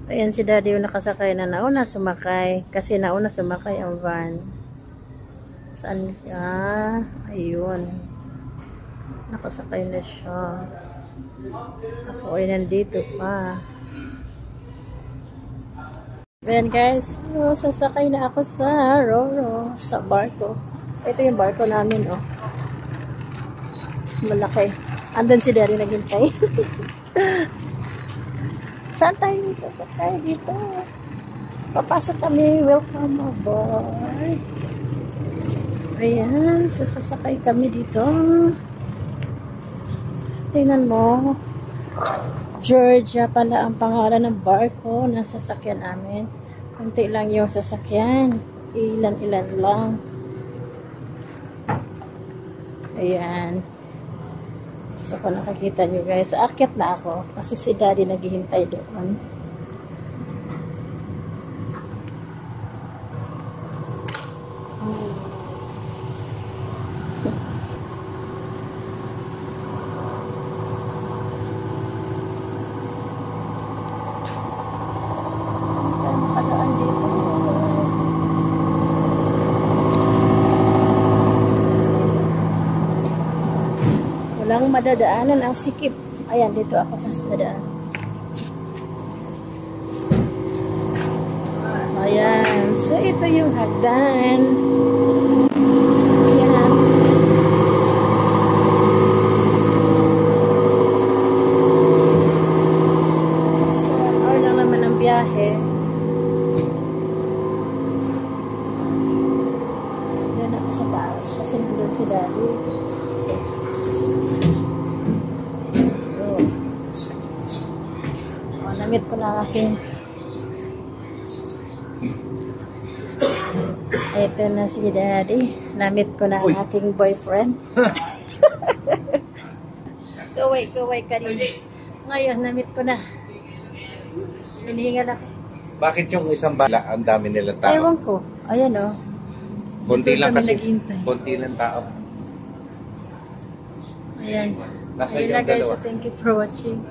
Ayan si Daddy yung nakasakay na nauna sumakay. Kasi nauna sumakay ang van. Saan siya? Ayun. Nakasakay na siya. Ako ay nandito pa. Ayan guys. So, sasakay na ako sa Roro. Sa barko. Ito yung barko namin, oh. Malaki. Andun si Daddy naghintay. Saan tayo sasakay dito? Papasok kami. Welcome aboard. Ayan. So, sasakay kami dito. Tingnan mo. Georgia pala ang pangalan ng barko na sasakyan namin. Kunti lang yung sasakyan. Ilan-ilan lang. Ayan. So, kung nakikita nyo guys, aakyat na ako kasi si Daddy naghihintay doon. Walang madadaanan ang sikip. Ayan, dito ako sa dadaan. Ayan. So, ito yung hagdan. Ayan. So, 1 hour lang naman ang biyahe. Ayan ako sa taas. Kasi nandun si Daddy. Namit ko na aking ito na si Daddy. Namit ko na ang aking boyfriend. Kaway ka rin. Ngayon, namit ko na. Hinihingal ako. Bakit yung isang bala, ang dami nilang tao? Ewan ko. Ayan o. Konti lang kasi. Naghintay. Konti lang tao. Ayan. Nasa Ayun yung na guys. dalawa. So thank you for watching.